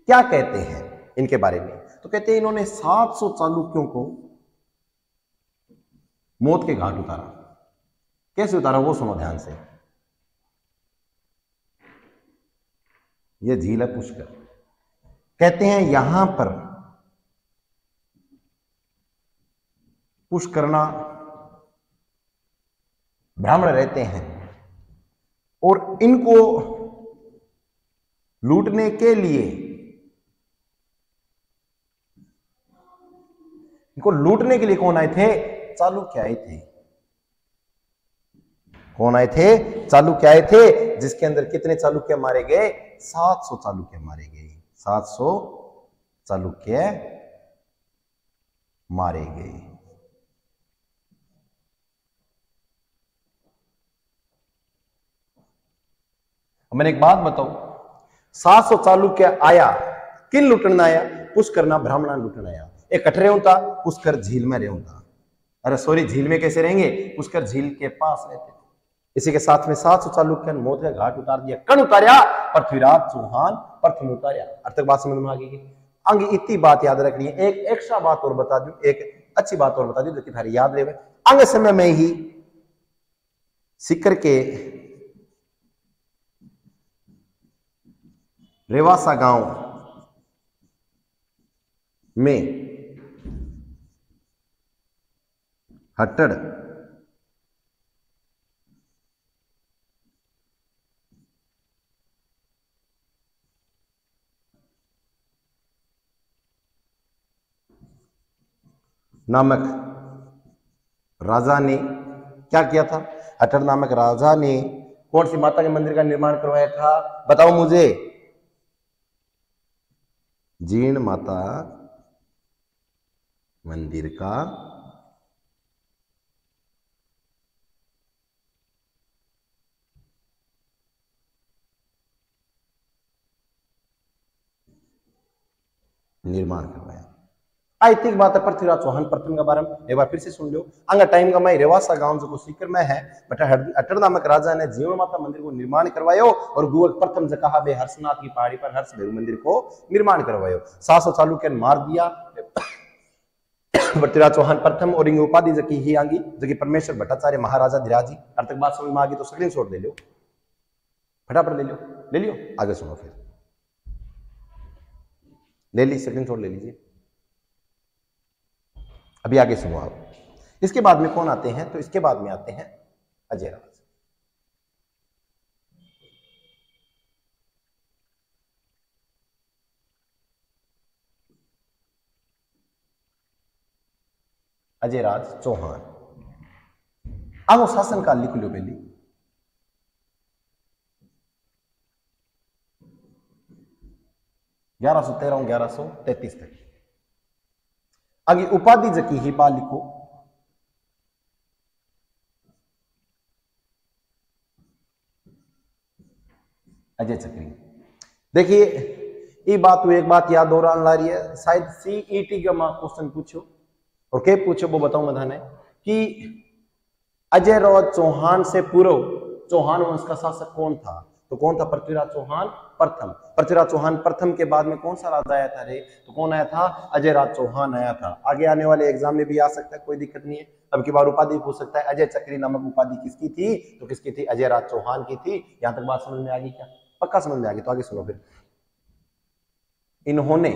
क्या कहते हैं इनके बारे में। तो कहते हैं इन्होंने 700 चालुक्यों को मौत के घाट उतारा। कैसे उतारा वो सुनो ध्यान से। यह झील है पुष्कर। कहते हैं यहां पर पुष्करना ब्राह्मण रहते हैं और इनको लूटने के लिए कौन आए थे? चालुक्य आए थे। कौन आए थे? चालुक्य आए थे, जिसके अंदर कितने चालुक्य मारे गए? 700 चालुक्य मारे गए। 700 चालुक्य मारे गए। मैंने एक बात बताऊं, 700 चालुक्य आया, किन लुटन आया? पुष्करना ब्राह्मण लुटन आया। एक कटरे होता, पुष्कर झील में रहता। अरे सॉरी, झील में कैसे रहेंगे? पुष्कर झील के पास रहते थे। इसी के साथ में 700 चालुक्य मौत का घाट उतार दिया। कण उतारा? पृथ्वीराज चौहान प्रथम उतारा। अर्थ बात समझ में आ गई। अंग इतनी बात याद रखनी है। एक एक्स्ट्रा बात और बता दूं, एक अच्छी बात और बता दूं जो कि थारी याद रहे। अंग समय में ही सिकर के रेवासा गांव में हट्टड़ नामक राजा ने क्या किया था? अठड़ नामक राजा ने कौन सी माता के मंदिर का निर्माण करवाया था? बताओ मुझे। जीर्ण माता मंदिर का निर्माण करवाया। आयतिक बात है पृथ्वीराज चौहान प्रथम के बारे में एक बार फिर से सुन लो। अंगा टाइम का मैं रेवासा गांव जो सीकर में है बट अठड़ नामक राजा ने जीर्ण माता मंदिर को निर्माण करवायो और गुवक प्रथम जगह बे हर्षनाथ की पहाड़ी पर हर्ष भैरव मंदिर को निर्माण करवायो। 700 चालुक्य मार दिया पृथ्वीराज चौहान प्रथम और इंग उपाधि जकी ही आंगी जकी परमेश्वर भट्टाचार्य महाराजा धीराजी। अर्थ तक बात समझ में आ गई तो स्क्रीनशॉट ले लो, फटाफट ले लियो आगे सुनो। फिर ले ली स्क्रीनशॉट ले लीजिए, अभी आगे सुनो आप। इसके बाद में कौन आते हैं? तो इसके बाद में आते हैं अजयराज। अजयराज चौहान आओ शासन काल लिख लो पहली। ग्यारह सौ 1133 तक। आगे उपाधि जकी ही पा लिखो। अजय चक्री। देखिए ये बात तो एक बात याद और ला रही है, शायद सीईटी का मां क्वेश्चन पूछो और क्या पूछो वो बताऊं मैंने कि अजयराज चौहान से पूर्व चौहान वंश का शासक कौन था? तो कौन था? पृथ्वीराज चौहान प्रथम। पृथ्वीराज चौहान प्रथम के बाद में कौन सा राजा आया था रे? तो कौन आया था? अजयराज चौहान आया था। आगे आने वाले एग्जाम में भी आ सकता है, कोई दिक्कत नहीं है। अब की बार उपाधि पूछ सकता है अजय चक्री नामक उपाधि किसकी थी? तो किसकी थी? अजयराज चौहान की थी। यहां तक बात समझ में आ गई क्या? पक्का समझ में आ गई? तो आगे सुनो। फिर इन्होंने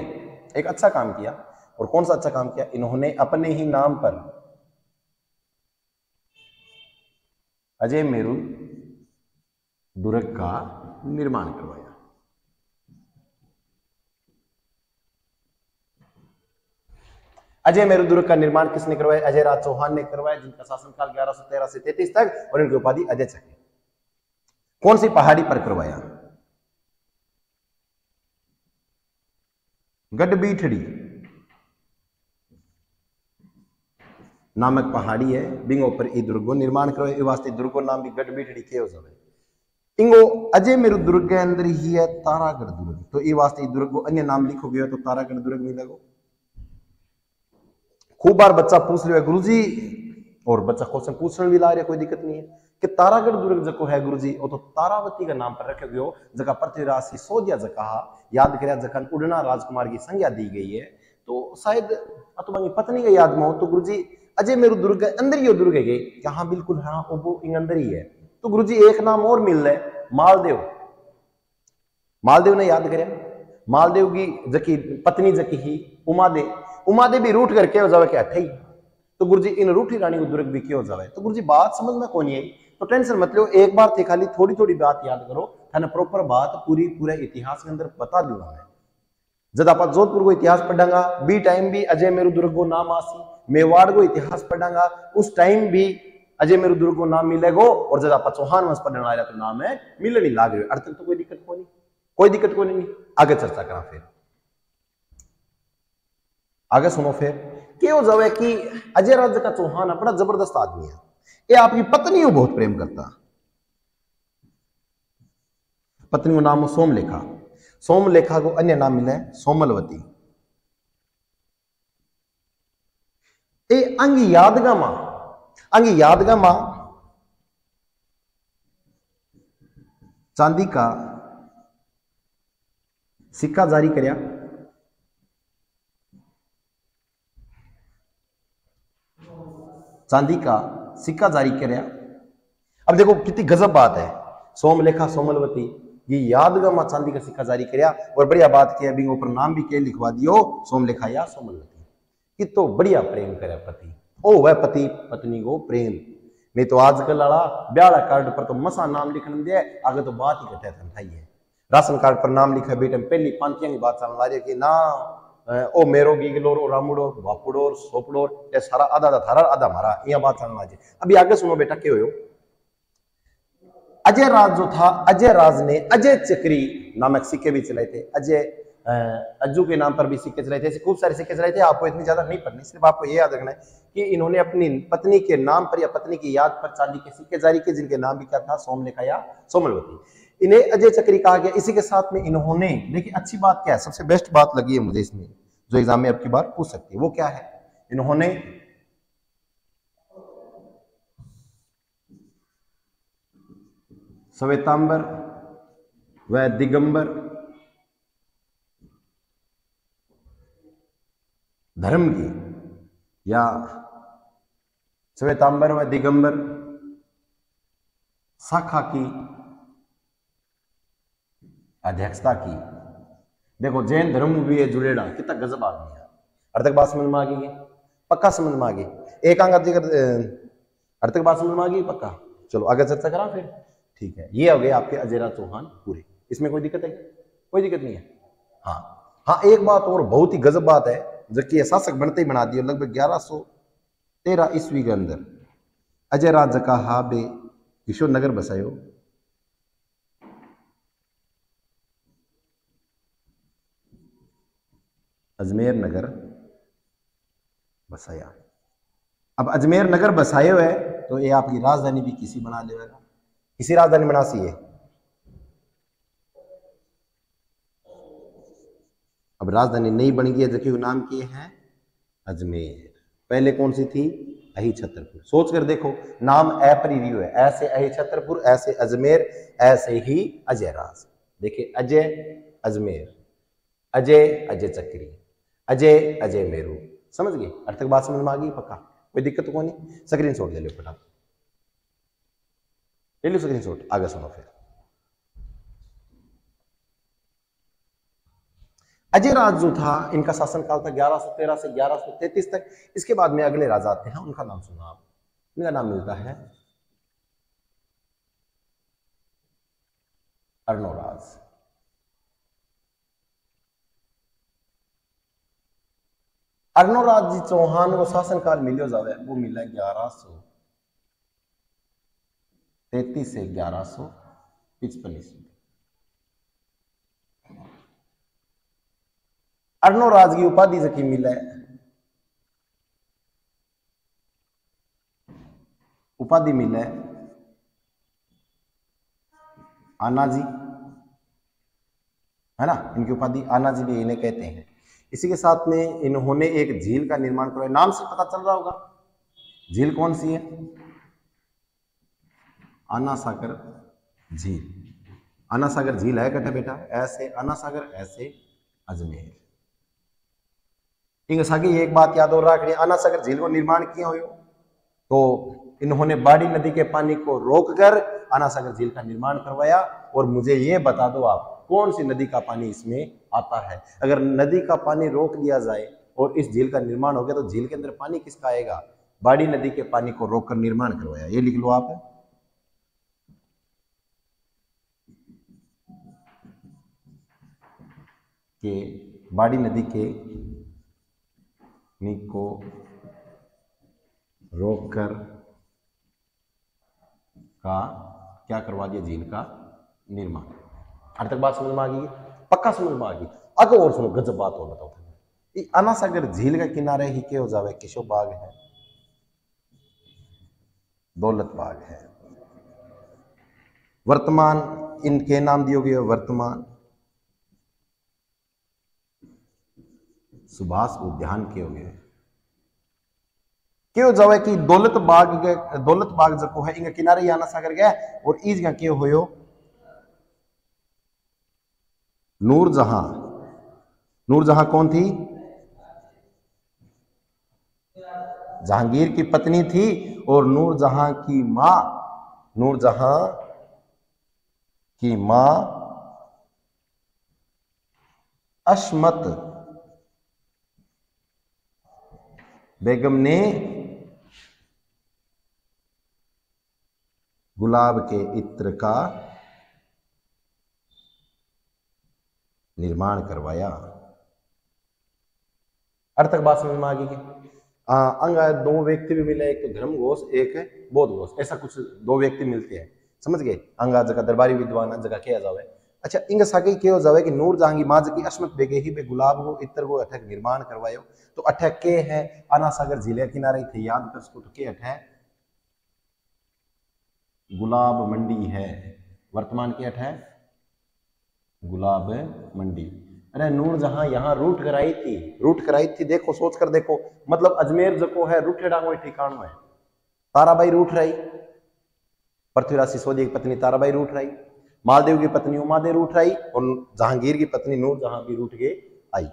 एक अच्छा काम किया। और कौन सा अच्छा काम किया? इन्होंने अपने ही नाम पर अजय मेरू दुर्ग का निर्माण करवाया। अजय मेरू दुर्ग का निर्माण किसने करवाया? अजयराज चौहान ने करवाया, जिनका शासनकाल 1113 से 33 तक और इनकी उपाधि अजय चक्री। कौन सी पहाड़ी पर करवाया? गढ़बीठड़ी नामक पहाड़ी है, बिंगो पर ई दुर्ग को निर्माण करवाया। वास्ते दुर्ग को नाम भी गढ़बीठड़ी के हो जावे। इंगो अजय मेरू दुर्ग के अंदर ही है तारागढ़ दुर्ग। तो ये वास्ते दुर्ग को अन्य नाम लिखोगे तो तारागढ़ दुर्ग मिलेगा। खूब बार बच्चा पूछ रहे गुरुजी, और बच्चा क्वेश्चन पूछने भी ला रहे, कोई दिक्कत नहीं है कि तारागढ़ दुर्ग जो है गुरुजी वो तो तारावती का नाम पर रखे गए जगह पृथ्वीराज की सोदिया जगह याद कर जखन उड़ना राजकुमार की संज्ञा दी गई है। तो शायद तुम्हारी पत्नी का याद में हो तो गुरुजी अजय मेरू दुर्ग के अंदर ही दुर्ग है। हाँ बिल्कुल, हाँ वो अंदर ही है। तो गुरुजी एक नाम और मिल रहा है, मालदेव। मालदेव ने याद करे, मालदेव की जकी पत्नी जकी ही उमादेव भी रूठ करके हो जावे के अठे ही। तो गुरुजी इन रूठी रानी को दुर्ग भी क्यों हो जावे? तो गुरुजी बात समझ में कौन आई? तो टेंशन मत लो, एक बार थे खाली थोड़ी थोड़ी बात याद करो, थाने प्रॉपर बात पूरे इतिहास के अंदर बता दूंगा मैं। जब आप जोधपुर को इतिहास पढ़ांगा बी टाइम भी अजय मेरू दुर्ग को नाम आसी, मेवाड़ को इतिहास पढ़ांगा उस टाइम भी अजय मेरू दुर्ग को नाम मिलेगा। और जब आप चौहान वंश पढ़ने आ रहा तो नाम है मिलने नहीं लाग रहे। अर्थ तो कोई दिक्कत को नहीं, कोई दिक्कत को नहीं। आगे चर्चा करा। फिर आगे सुनो। फिर क्या हो जावे कि अजय राज का चौहान बड़ा जबरदस्त आदमी है। ये आपकी पत्नी को बहुत प्रेम करता। पत्नी को नाम सोमलेखा। सोमलेखा को अन्य नाम मिले सोमलवती। ए अंगी यादगा मां चांदी का सिक्का जारी करया। चांदी का सिक्का जारी करया। अब देखो कितनी गजब बात है। सोमलेखा सोमलवती ये यादगार मां चांदी का सिक्का जारी करया और बढ़िया बात किया बिंगो पर नाम भी के लिखवा दियो सोमलेखा या सोमलवती। कि तो बढ़िया प्रेम करे पति। ओ वह पति पत्नी को प्रेम। नहीं तो आजकल वाला ब्याह कार्ड पर तो मसा नाम लिखने दिया, आगे तो बात ही कटे है। राशन कार्ड पर नाम लिखा बेटे पहली पांतियां की बात चल रही है कि ना ओ मेरो गीगलोर ओ रामुडोर वापुडोर सोपड़ोर ये सारा आधा आधा थारा आधा हमारा यहाँ बात समझ आज। अभी आगे सुनो बेटा क्या हो। अजय राज जो था, अजय राज ने अजय चक्री नामक सिक्के भी चलाए थे। अजय अज्जू के नाम पर भी सिक्के चलाए थे। ऐसे खूब सारे सिक्के चलाए थे। आपको इतनी ज्यादा नहीं पढ़नी, सिर्फ आपको ये याद रखना है कि इन्होंने अपनी पत्नी के नाम पर या पत्नी की याद पर चांदी के सिक्के जारी किए, जिनके नाम भी क्या था, सोमलेखा या सोमलवती। इन्हें अजय चक्री कहा गया। इसी के साथ में इन्होंने, देखिए अच्छी बात क्या है, सबसे बेस्ट बात लगी है मुझे इसमें, जो एग्जाम में आपकी बार पूछ सकती है, वो क्या है, इन्होंने श्वेतांबर व दिगंबर धर्म की, या श्वेतांबर व दिगंबर शाखा की अध्यक्षता की। देखो जैन धर्म भी है जुड़ेड़ा, कितना गजब आदमी है। अर्थ बात समझ में आ गई है, पक्का समझ में आ गई। एक अंग अर्थ बात समझ में आ गई पक्का। चलो आगे चर्चा करा फिर, ठीक है। ये हो गए आपके अजय राज चौहान पूरे। इसमें कोई दिक्कत है? कोई दिक्कत नहीं है। हाँ, एक बात और बहुत ही गजब बात है, जबकि शासक बनते ही बना दिया लगभग 1113 ईस्वी के अंदर अजय राज का हाबे किशोर नगर बसायो। अजमेर नगर बसाया। अब अजमेर नगर बसाए हुए तो ये आपकी राजधानी भी किसी बना लेगा, किसी राजधानी बना सी है। अब राजधानी नहीं बन गई है, जबकि नाम किए हैं अजमेर। पहले कौन सी थी? अही छतरपुर। सोच कर देखो, नाम ए पर ही है, ऐसे अही छतरपुर, ऐसे अजमेर, ऐसे ही अजय राज। देखिए अजय अजमेर, अजय अजय चक्री, अजय अजय मेरू। समझ गए? अर्थ बात समझ में आ गई पक्का? कोई दिक्कत तो नहीं। स्क्रीन शॉट ले लो फटाफट, ले लो स्क्रीन शॉट। आगे सुनो फिर। अजय राज जो था, इनका शासनकाल था 1113 से 1133 तक। इसके बाद में अगले राजा आते हैं, उनका नाम सुना आप। इनका नाम मिलता है अर्णोराज। अर्णोराज जी चौहान को शासनकाल मिलो जावे, वो मिला 1133 से 1155। अर्णोराज की उपाधि से मिला है, उपाधि मिला है आना जी, है ना। इनकी उपाधि आना जी भी इन्हें कहते हैं। इसी के साथ में इन्होंने एक झील का निर्माण करवाया। नाम से पता चल रहा होगा झील कौन सी है, आना सागर झील। आना सागर झील है कटे बेटा, ऐसे आना सागर, ऐसे अजमेर। ठीक है, एक बात याद और रखनी, आना सागर झील को निर्माण किया हो तो इन्होंने बाड़ी नदी के पानी को रोककर आना सागर झील का निर्माण करवाया। और मुझे ये बता दो आप, कौन सी नदी का पानी इसमें आता है? अगर नदी का पानी रोक दिया जाए और इस झील का निर्माण हो गया तो झील के अंदर पानी किसका आएगा? बाड़ी नदी के पानी को रोककर निर्माण करवाया। ये लिख लो आप, कि बाड़ी नदी के पानी को रोककर का क्या करवा दिया? झील का निर्माण। अर्थ तक बात समझ में आ गई? पक्का समझ में आ गई? आगे और सुनो, गजब बात और बताओ। आना सागर झील के किनारे ही के हो जावे किशो बाग है, दौलत बाग है। वर्तमान इनके नाम दिए गए, वर्तमान सुभाष उद्यान के हो गए। क्यों जावे कि दौलत बाग जो है इनके किनारे ही आना सागर गया। और इस क्यों हो नूरजहां। नूरजहां कौन थी? जहांगीर की पत्नी थी। और नूरजहां की मां अशमत बेगम ने गुलाब के इत्र का निर्माण करवाया। अर्थ तक बात समझ में आ गई कि अंग दो व्यक्ति भी मिले, एक तो धर्मघोष एक है बोधघोष, ऐसा कुछ दो व्यक्ति मिलते हैं, समझ गए। अंगा जगह दरबारी विद्वान जगह क्या जावे। अच्छा इंग सागे के जावे कि नूर जहांगी माज की अस्मत बेगे ही बे गुलाब को इत्र को अठक निर्माण करवायो। तो अठक के है आना सागर झीले किनारे थे, याद कर उसको, तो के अठ गुलाब मंडी है, वर्तमान के अठ है गुलाब मंडी। अरे नूर जहां यहाँ रूट कराई थी, देखो सोच कर देखो, मतलब अजमेर जो है रूठेड़ा वो ठिकानो है। ताराबाई रूठ रही, पृथ्वीराज सिसोदिया की पत्नी ताराबाई रूठ रही, मालदेव की पत्नी उमादेव रूठ रही, और जहांगीर की पत्नी नूर जहां भी रूठ के आई।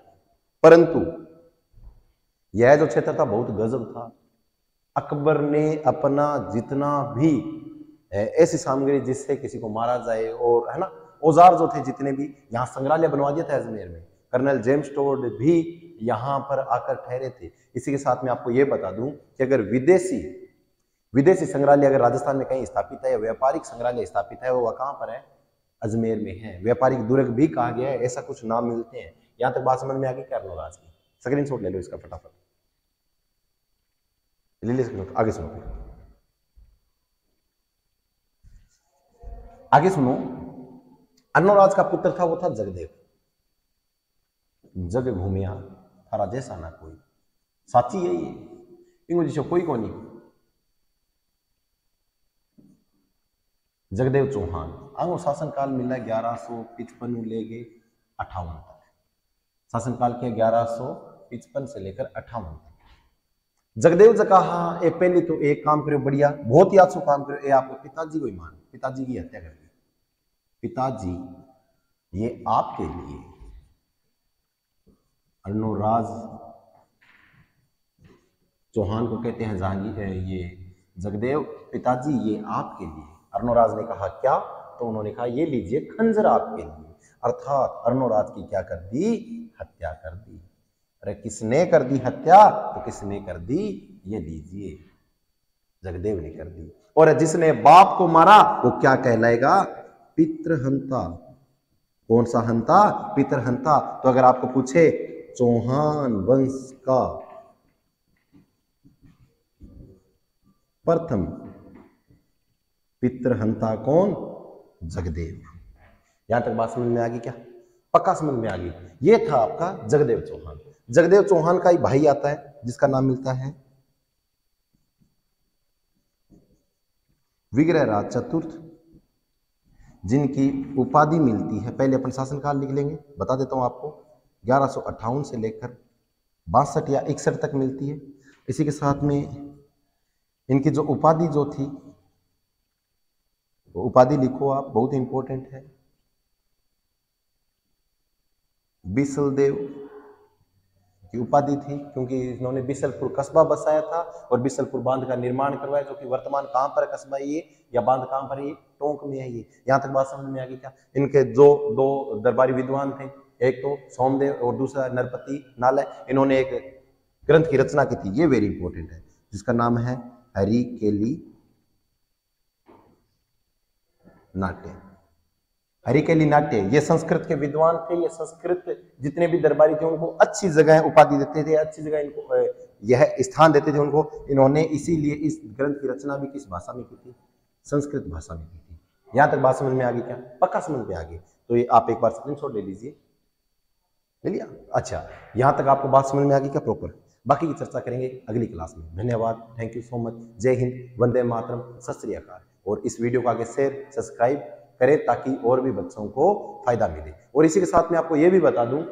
परंतु यह जो क्षेत्र था बहुत गजब था। अकबर ने अपना जितना भी ऐसी सामग्री जिससे किसी को मारा जाए, और है ना औजार जो थे जितने भी, यहाँ संग्रहालय बनवा दिया था अजमेर में। कर्नल जेम्स टोड भी यहाँ पर आकर ठहरे थे। इसी के साथ में आपको यह बता दूं कि अगर विदेशी संग्रहालय अगर राजस्थान में कहीं स्थापित है, व्यापारिक संग्रहालय स्थापित है, वो कहाँ पर है? अजमेर में है। व्यापारिक दुर्ग भी कहा गया है, ऐसा कुछ नाम मिलते हैं। यहां तक बात समझ में आ गई क्या आज की? स्क्रीनशॉट ले लो इसका फटाफट, ले लो स्क्रीनशॉट। आगे सुनो, आगे सुनो। अर्णोराज का पुत्र था, वो था जगदेव। जग घूमिया थारा जैसा ना कोई, साची यही है, इंगो जिसो कोई को नहीं। जगदेव चौहान आंगो शासनकाल मिला 1155 लेके 58 तक। शासनकाल के 1155 से लेकर 58 तक। जगदेव जी कहा ए पहले तो एक काम करो बढ़िया, बहुत ही अच्छा काम करो, ये आपके पिताजी को ही मान, पिताजी की हत्या कर दी। पिताजी ये आपके लिए, अर्णोराज चौहान को कहते हैं जहांगीर, ये जगदेव पिताजी ये आपके लिए। अर्णोराज ने कहा क्या? तो उन्होंने कहा ये लीजिए खंजर आपके लिए। अर्थात अर्णोराज की क्या कर दी? हत्या कर दी। अरे किसने कर दी हत्या? तो किसने कर दी? ये लीजिए जगदेव ने कर दी। और जिसने बाप को मारा वो क्या कहलाएगा? पितृहंता। कौन सा हंता? पितृहंता। तो अगर आपको पूछे चौहान वंश का प्रथम पितृहंता कौन? जगदेव। यहां तक बात समझ में आ गई क्या? पक्का समझ में आ गई। ये था आपका जगदेव चौहान। जगदेव चौहान का ही भाई आता है जिसका नाम मिलता है विग्रहराज चतुर्थ, जिनकी उपाधि मिलती है, पहले अपन शासनकाल लिख लेंगे, बता देता हूं आपको, 1158 से लेकर 62 या 61 तक मिलती है। इसी के साथ में इनकी जो उपाधि जो थी, वो उपाधि लिखो आप, बहुत इंपॉर्टेंट है। बिसलदेव की उपाधि थी, क्योंकि इन्होंने बिसलपुर कस्बा बसाया था और बिसलपुर बांध का निर्माण करवाया, जो कि वर्तमान कहां पर कस्बा ये या बांध कहां पर है? टोंक में है ये। यहां तक बात समझ में आ गई क्या? इनके जो दो दरबारी विद्वान थे, एक तो सोमदेव और दूसरा नरपति नालय, इन्होंने एक ग्रंथ की रचना की थी, ये वेरी इंपॉर्टेंट है, जिसका नाम है हरिकेली नाट्य। हरिकेली नाट्य, ये संस्कृत के विद्वान थे। ये संस्कृत जितने भी दरबारी थे उनको अच्छी जगह उपाधि देते थे, अच्छी जगह इनको यह स्थान देते थे उनको। इन्होंने इसीलिए इस ग्रंथ की रचना भी किस भाषा में की थी? संस्कृत भाषा में की थी। यहां तक बात समझ में आ गई क्या? पक्का समझ में आ गई। तो ये आप एक बार स्क्रीनशॉट ले लीजिए, ले लिया? अच्छा, यहां तक आपको बात समझ में आ गई क्या प्रॉपर? बाकी की चर्चा करेंगे अगली क्लास में। धन्यवाद, थैंक यू सो मच। जय हिंद, वंदे मातरम, सत श्री अकाल। और इस वीडियो को आगे शेयर सब्सक्राइब करें ताकि और भी बच्चों को फायदा मिले। और इसी के साथ में आपको यह भी बता दूं,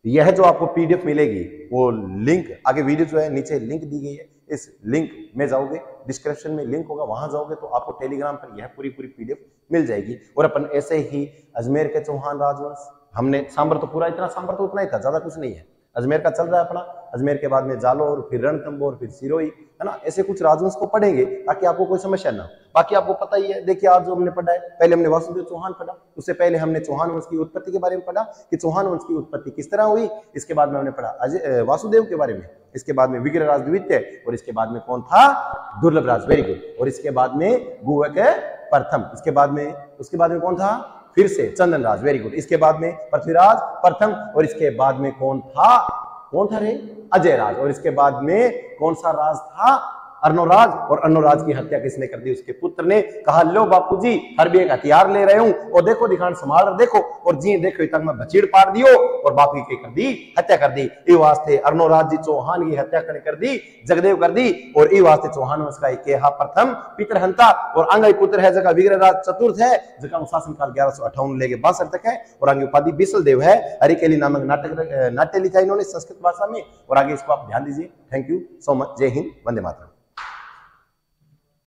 यह जो आपको पीडीएफ मिलेगी वो लिंक, आगे वीडियो जो है नीचे लिंक दी गई है, इस लिंक में जाओगे, डिस्क्रिप्शन में लिंक होगा, वहां जाओगे तो आपको टेलीग्राम पर यह पूरी पीडीएफ मिल जाएगी। और अपन ऐसे ही अजमेर के चौहान राजवंश, हमने सांबर तो पूरा इतना, सांबर तो उतना ही था, ज्यादा कुछ नहीं है। अजमेर का चल रहा है अपना, अजमेर के बाद में जालोर, फिर रणथंभौर, फिर सिरोही, है ना, ऐसे कुछ राजवंश को पढ़ेंगे ताकि आपको कोई समस्या ना हो। बाकी आपको पता ही है, देखिए आज जो हमने पढ़ा है, पहले हमने वासुदेव चौहान पढ़ा, उससे पहले हमने चौहान वंश की उत्पत्ति के बारे में पढ़ा कि चौहान वंश की उत्पत्ति किस तरह हुई। इसके बाद में हमने पढ़ा वासुदेव के बारे में, इसके बाद में विग्रहराज द्वितीय, और इसके बाद में कौन था? Durlabhraj, very good. और इसके बाद में गुहक प्रथम, इसके बाद में, उसके बाद में कौन था? फिर से चंदनराज, वेरी गुड। इसके बाद में पृथ्वीराज प्रथम, और इसके बाद में कौन था? कौन था रे? अजय राज। और इसके बाद में कौन सा राज था? अर्णोराज। और अर्णोराज की हत्या किसने कर दी? उसके पुत्र ने। कहा लो बापूजी हर भी एक हथियार ले रहे हूं और देखो दिखान संभाल देखो, और जी देखो तक मैं बचीड़ पार दियो और बापी के कर दी हत्या कर दी। ये वास्ते अर्णोराज जी चौहान की हत्या कर दी, जगदेव कर दी। और ये वास्ते चौहान वंश का केहा प्रथम पितरहंता और अंगई पुत्र है, जगह विग्रहराज चतुर्थ है, जगह शासन काल 1158 लेके 62 तक है। और आगे उपाधि बिसल देव है। हरिकेली नामक नाट्य लिखा इन्होंने संस्कृत भाषा में। और आगे इसको आप ध्यान दीजिए। Thank you so much. जय हिंद, वंदे मातरम।